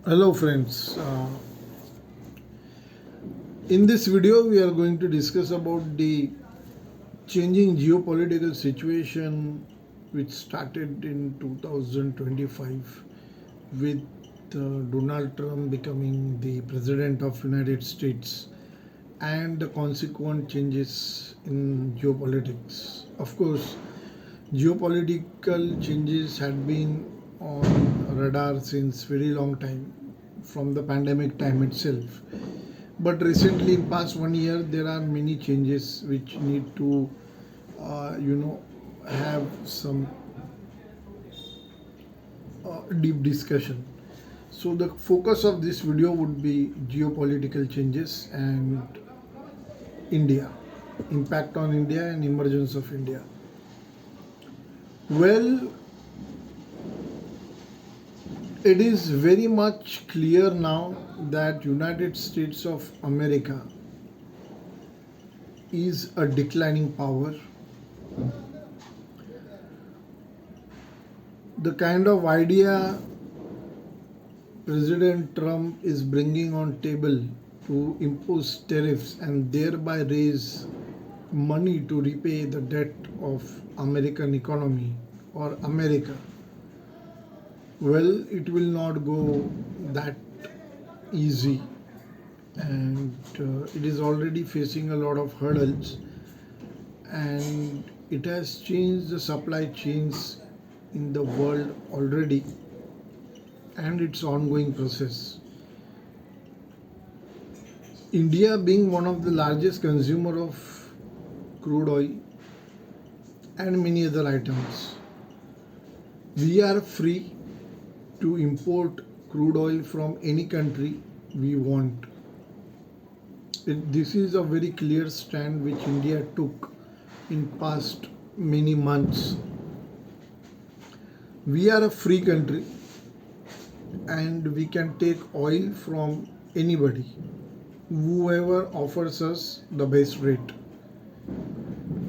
Hello friends, in this video we are going to discuss about the changing geopolitical situation which started in 2025 with Donald Trump becoming the president of United States and the consequent changes in geopolitics. Of course, geopolitical changes had been on radar since very long time from the pandemic time itself, but recently in past 1 year there are many changes which need to uh, you know have some deep discussion. So the focus of this video would be geopolitical changes and India, impact on India and emergence of India. Well, it is very much clear now that United States of America is a declining power. The kind of idea President Trump is bringing on table to impose tariffs and thereby raise money to repay the debt of American economy or America, well, it will not go that easy, and it is already facing a lot of hurdles, and it has changed the supply chains in the world already, and its ongoing process. India being one of the largest consumer of crude oil and many other items, we are free to import crude oil from any country we want. This is a very clear stand which India took in past many months. We are a free country and we can take oil from anybody, whoever offers us the best rate.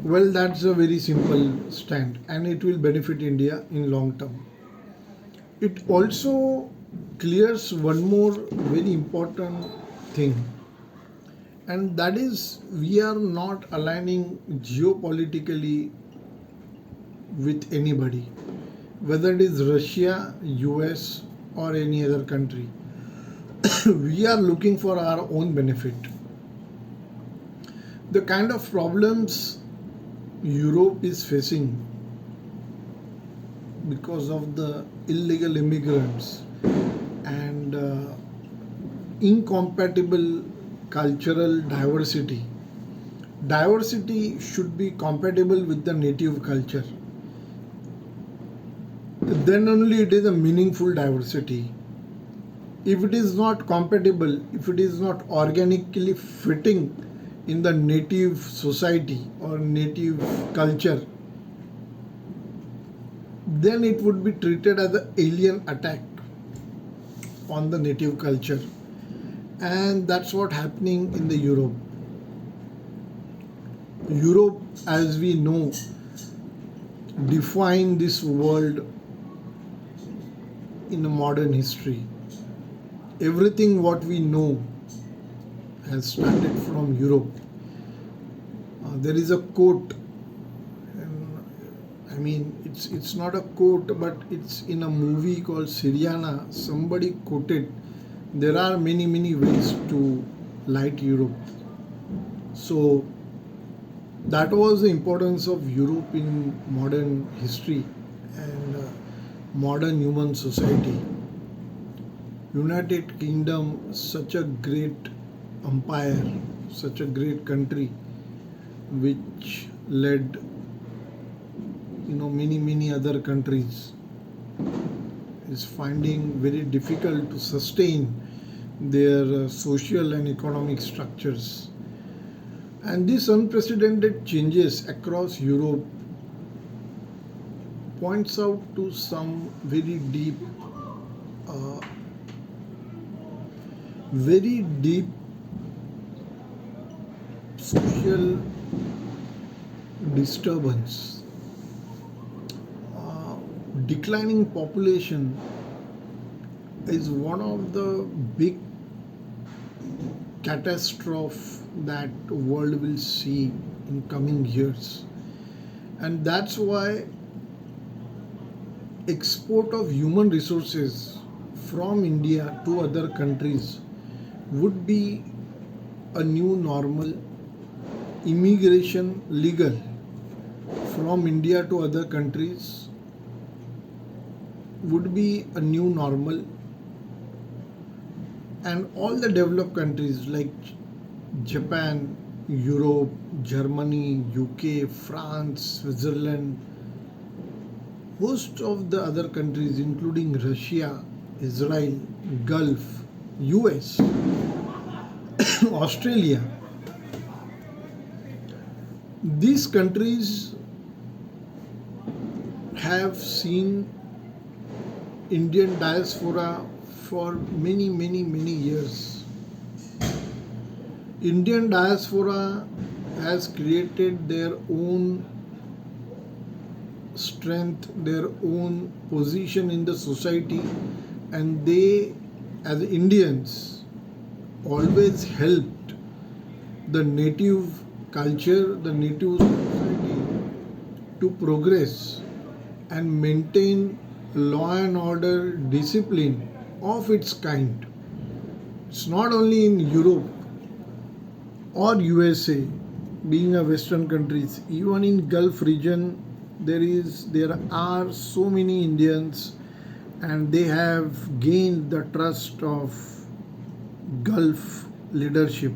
Well, that's a very simple stand and it will benefit India in long term. It also clears one more very important thing, and that is we are not aligning geopolitically with anybody, whether it is Russia, US, or any other country. We are looking for our own benefit. The kind of problems Europe is facing because of the illegal immigrants and incompatible cultural diversity. Diversity should be compatible with the native culture. Then only it is a meaningful diversity. If it is not compatible, if it is not organically fitting in the native society or native culture, then it would be treated as an alien attack on the native culture, and that's what happening in the Europe. Europe, as we know, defined this world in a modern history. Everything what we know has started from Europe. There is a quote, I mean, it's not a quote, but it's in a movie called Syriana. Somebody quoted, there are many ways to light Europe. So that was the importance of Europe in modern history and modern human society. United Kingdom, such a great empire, such a great country, which led many other countries, is finding very difficult to sustain their social and economic structures. And these unprecedented changes across Europe points out to some very deep social disturbance. Declining population is one of the big catastrophe that world will see in coming years. And that's why export of human resources from India to other countries would be a new normal. Immigration legal from India to other countries would be a new normal, and all the developed countries like Japan, Europe, Germany, UK, France, Switzerland, host of the other countries including Russia, Israel, Gulf, US, Australia. These countries have seen Indian diaspora for many, many, many years. Indian diaspora has created their own strength, their own position in the society, and they, as Indians, always helped the native culture, the native society to progress and maintain law and order discipline of its kind. It's not only in Europe or USA, being a Western countries, even in Gulf region, there are so many Indians, and they have gained the trust of Gulf leadership,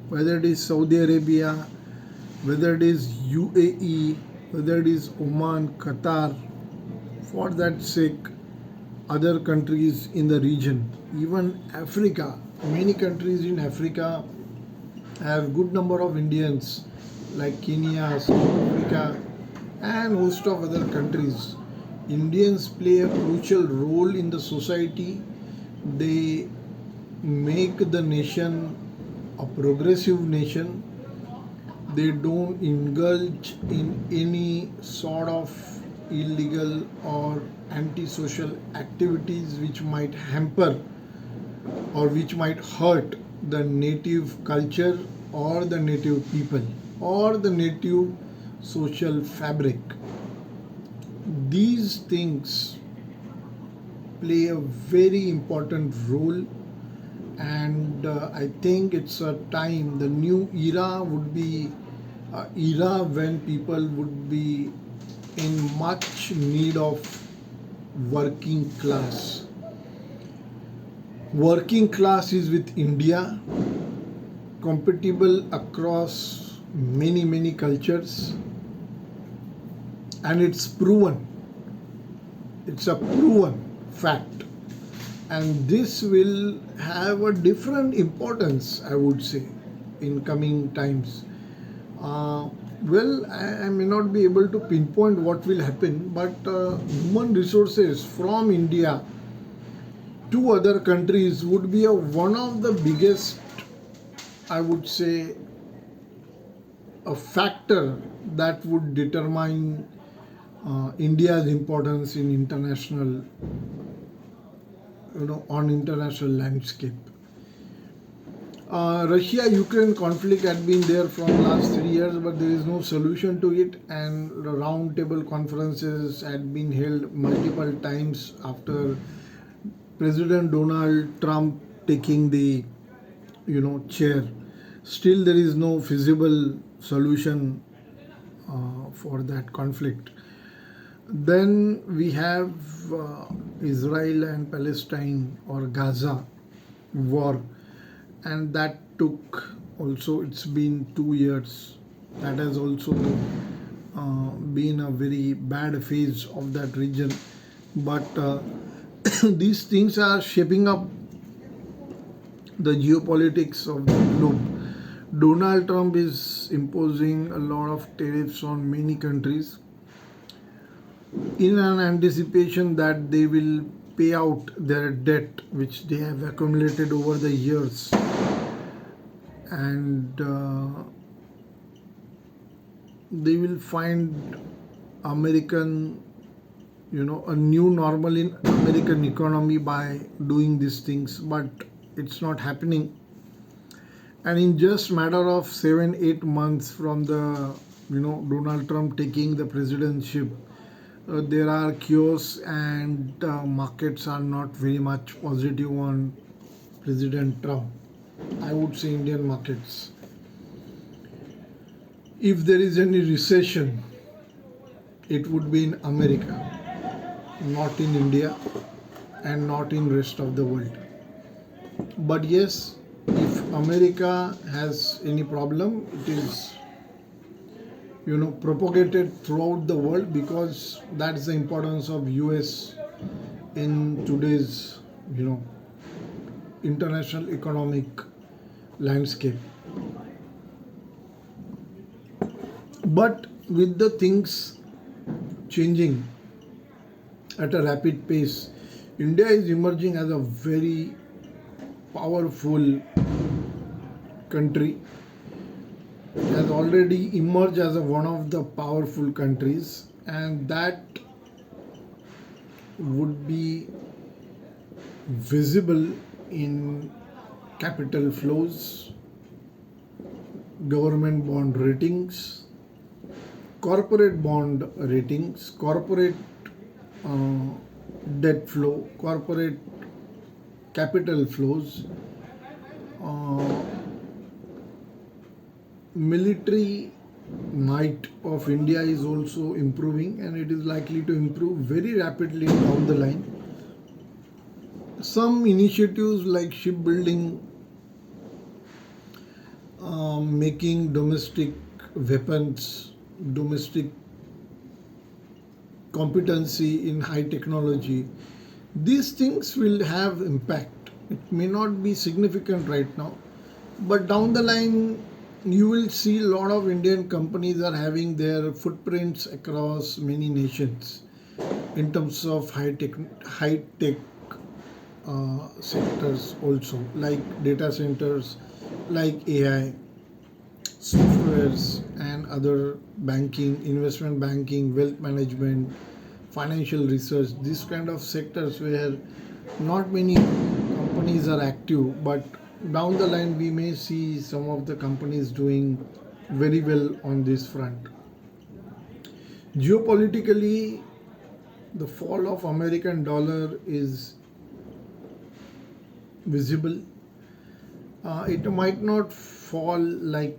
whether it is Saudi Arabia, whether it is UAE, whether it is Oman, Qatar, for that sake, other countries in the region, even Africa. Many countries in Africa have good number of Indians like Kenya, South Africa, and host of other countries. Indians play a crucial role in the society. They make the nation a progressive nation. They don't indulge in any sort of illegal or antisocial activities which might hamper or which might hurt the native culture or the native people or the native social fabric. These things play a very important role, and I think it's a time, the new era would be an era when people would be in much need of working class. Working class is with India, compatible across many, many cultures, and it's proven. It's a proven fact. And this will have a different importance, I would say, in coming times. I may not be able to pinpoint what will happen, but human resources from India to other countries would be one of the biggest, I would say, a factor that would determine India's importance in international, on international landscape. Russia-Ukraine conflict had been there from last 3 years, but there is no solution to it, and the round-table conferences had been held multiple times after President Donald Trump taking the, chair. Still, there is no feasible solution for that conflict. Then we have Israel and Palestine or Gaza war, and that took also, it's been 2 years. That has also been a very bad phase of that region. But these things are shaping up the geopolitics of the globe. Donald Trump is imposing a lot of tariffs on many countries in an anticipation that they will pay out their debt which they have accumulated over the years, and they will find American, a new normal in America American economy by doing these things, but it's not happening. And in just matter of 7-8 months from the Donald Trump taking the presidency, there are chaos and markets are not very much positive on President Trump. I would say Indian markets. If there is any recession, it would be in America, not in India and not in rest of the world. But yes, if America has any problem, it is propagated throughout the world, because that's the importance of US in today's international economic landscape. But with the things changing at a rapid pace, India is emerging as a very powerful country, has already emerged as one of the powerful countries, and that would be visible in capital flows, government bond ratings, corporate bond ratings, corporate debt flow, corporate capital flows, military might of India is also improving, and it is likely to improve very rapidly down the line. Some initiatives like shipbuilding, making domestic weapons, domestic competency in high technology, these things will have impact. It may not be significant right now, but down the line you will see a lot of Indian companies are having their footprints across many nations in terms of high tech sectors also, like data centers, like AI, softwares, and other banking, investment banking, wealth management, financial research, these kind of sectors where not many companies are active, but down the line we may see some of the companies doing very well on this front. Geopolitically, the fall of American dollar is visible. It might not fall like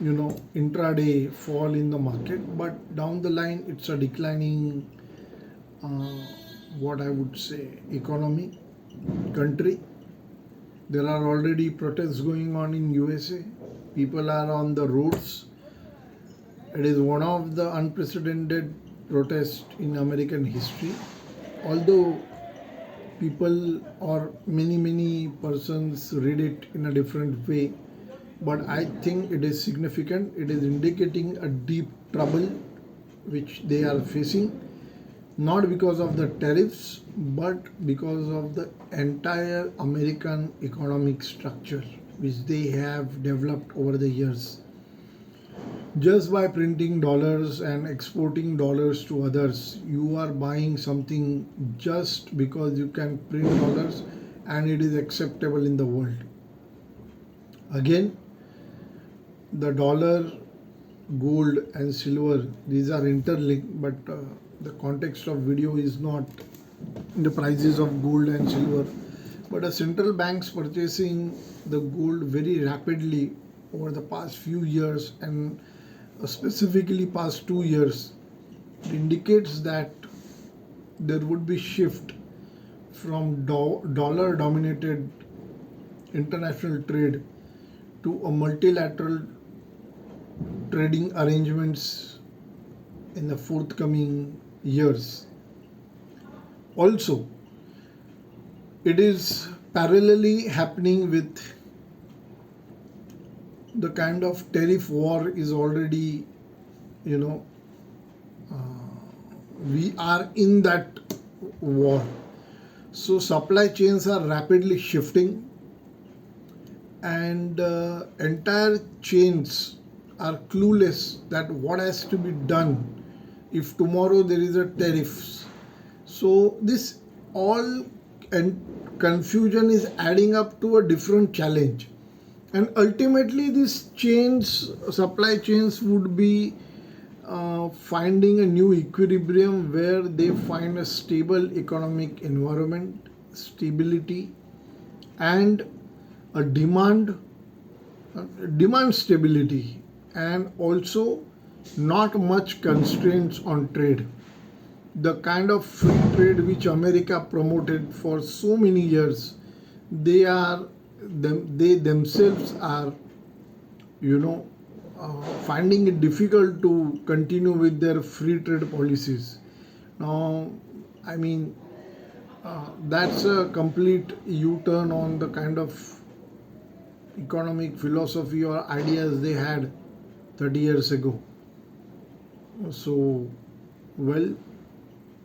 intraday fall in the market, but down the line it's a declining what I would say economy, country. There are already protests going on in USA. People are on the roads. It is one of the unprecedented protests in American history. Although people or many persons read it in a different way, but I think it is significant. It is indicating a deep trouble which they are facing, not because of the tariffs, but because of the entire American economic structure which they have developed over the years. Just by printing dollars and exporting dollars to others, you are buying something just because you can print dollars and it is acceptable in the world. Again, the dollar, gold and silver, these are interlinked, but the context of video is not the prices of gold and silver, but a central banks purchasing the gold very rapidly over the past few years, and specifically past 2 years, indicates that there would be shift from dollar dominated international trade to a multilateral trading arrangements in the forthcoming years. Also, it is parallelly happening with the kind of tariff war is already, we are in that war. So supply chains are rapidly shifting, and entire chains are clueless that what has to be done if tomorrow there is a tariffs. So this all and confusion is adding up to a different challenge, and ultimately this supply chains would be finding a new equilibrium where they find a stable economic environment, stability, and a demand stability, and also not much constraints on trade. The kind of free trade which America promoted for so many years, they themselves are, you know, finding it difficult to continue with their free trade policies. Now, I mean, that's a complete U-turn on the kind of economic philosophy or ideas they had 30 years ago. So, well,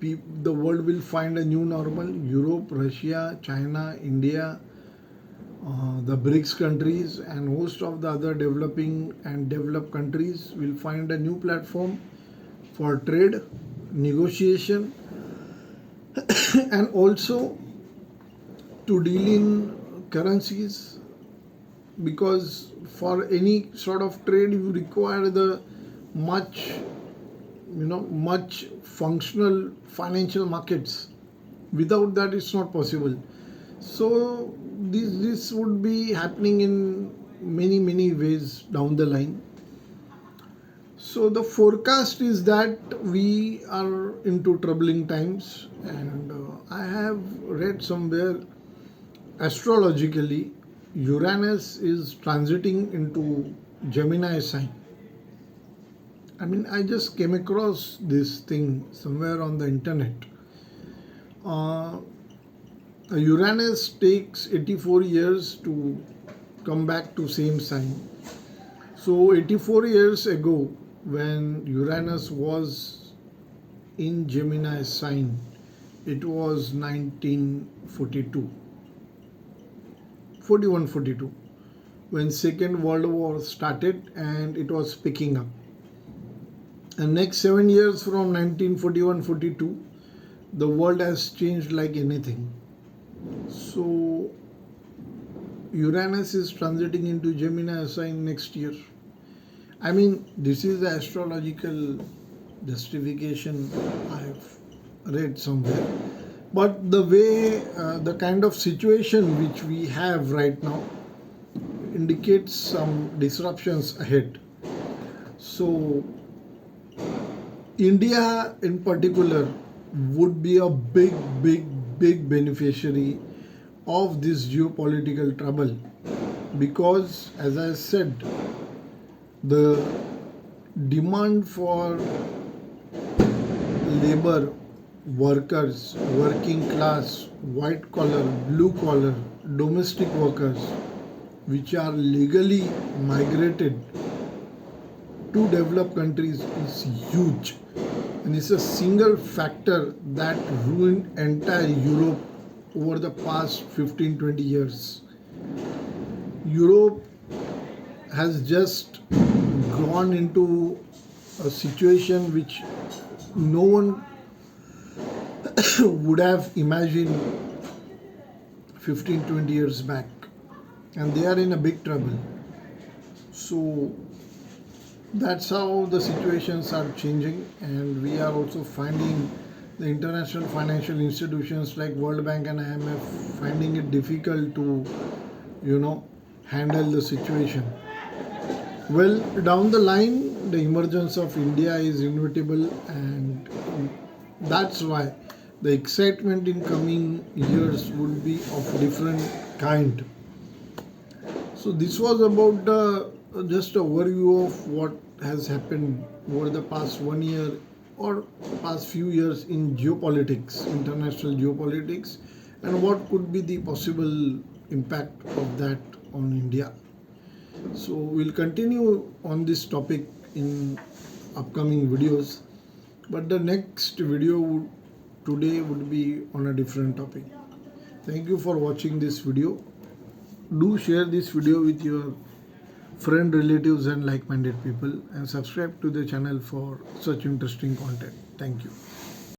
the world will find a new normal. Europe, Russia, China, India, the BRICS countries, and most of the other developing and developed countries will find a new platform for trade, negotiation, and also to deal in currencies, because for any sort of trade you require the much functional financial markets. Without that it's not possible. So this would be happening in many ways down the line. So the forecast is that we are into troubling times, and I have read somewhere astrologically Uranus is transiting into Gemini sign. I mean, I just came across this thing somewhere on the internet. Uranus takes 84 years to come back to same sign. So 84 years ago, when Uranus was in Gemini sign, it was 1942, 41-42, when Second World War started and it was picking up. And next 7 years from 1941-42, the world has changed like anything. So Uranus is transiting into Gemini sign next year. I mean, this is the astrological justification I've read somewhere. But the way, the kind of situation which we have right now indicates some disruptions ahead. So India in particular would be a big beneficiary of this geopolitical trouble, because as I said, the demand for labor, workers, working class, white collar, blue collar, domestic workers, which are legally migrated to developed countries, is huge, and it's a single factor that ruined entire Europe over the past 15-20 years. Europe has just gone into a situation which no one would have imagined 15-20 years back, and they are in a big trouble. So that's how the situations are changing, and we are also finding the international financial institutions like World Bank and IMF finding it difficult to handle the situation. Well, down the line the emergence of India is inevitable, and that's why the excitement in coming years would be of different kind. So this was about just an overview of what has happened over the past 1 year or past few years in geopolitics, international geopolitics, and what could be the possible impact of that on India. So we'll continue on this topic in upcoming videos, but the next video today would be on a different topic. Thank you for watching this video. Do share this video with your friend, relatives and like-minded people, and subscribe to the channel for such interesting content. Thank you.